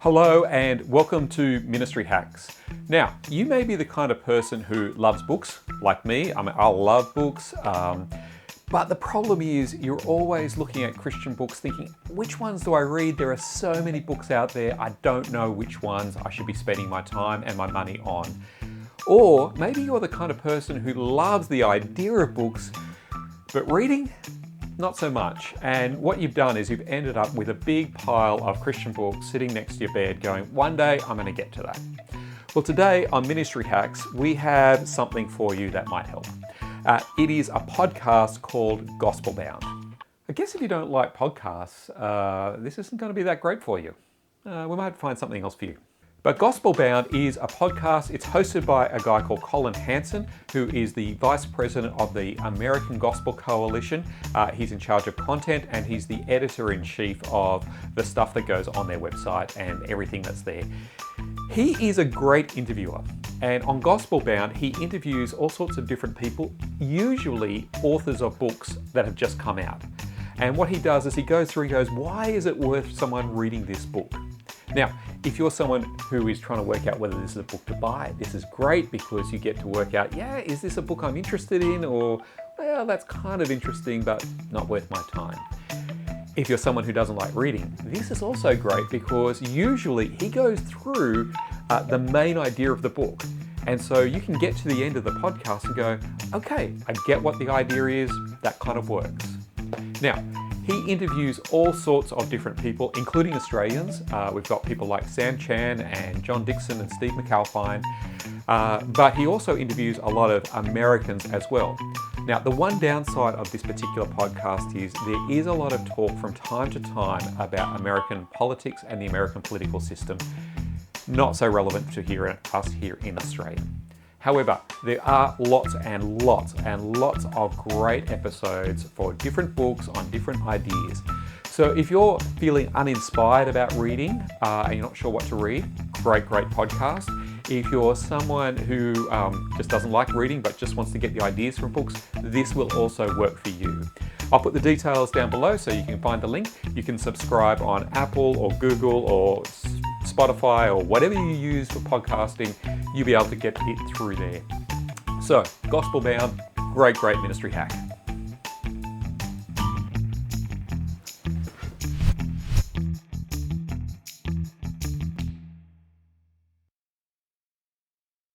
Hello and welcome to Ministry Hacks. Now, you may be the kind of person who loves books, like me. I love books, but the problem is you're always looking at Christian books thinking, which ones do I read? There are so many books out there, I don't know which ones I should be spending my time and my money on. Or maybe you're the kind of person who loves the idea of books, but reading, not so much. And what you've done is you've ended up with a big pile of Christian books sitting next to your bed going, one day I'm going to get to that. Well, today on Ministry Hacks, we have something for you that might help. It is a podcast called Gospel Bound. I guess if you don't like podcasts, this isn't going to be that great for you. We might find something else for you. But Gospel Bound is a podcast. It's hosted by a guy called Colin Hanson, who is the Vice President of the American Gospel Coalition. He's in charge of content and he's the Editor-in-Chief of the stuff that goes on their website and everything that's there. He is a great interviewer, and on Gospel Bound, he interviews all sorts of different people, usually authors of books that have just come out. And what he does is he goes through and goes, why is it worth someone reading this book? Now, if you're someone who is trying to work out whether this is a book to buy, this is great because you get to work out, is this a book I'm interested in? Or, well, that's kind of interesting, but not worth my time. If you're someone who doesn't like reading, this is also great because usually he goes through the main idea of the book. And so you can get to the end of the podcast and go, okay, I get what the idea is, that kind of works. Now, he interviews all sorts of different people, including Australians. We've got people like Sam Chan and John Dixon and Steve McAlpine. But he also interviews a lot of Americans as well. Now, the one downside of this particular podcast is there is a lot of talk from time to time about American politics and the American political system. Not so relevant to us here in Australia. However, there are lots and lots and lots of great episodes for different books on different ideas. So if you're feeling uninspired about reading and you're not sure what to read, great podcast. If you're someone who just doesn't like reading but just wants to get the ideas from books, this will also work for you. I'll put the details down below so you can find the link. You can subscribe on Apple or Google or Spotify or whatever you use for podcasting. You'll be able to get it through there. So, Gospel Bound, great ministry hack.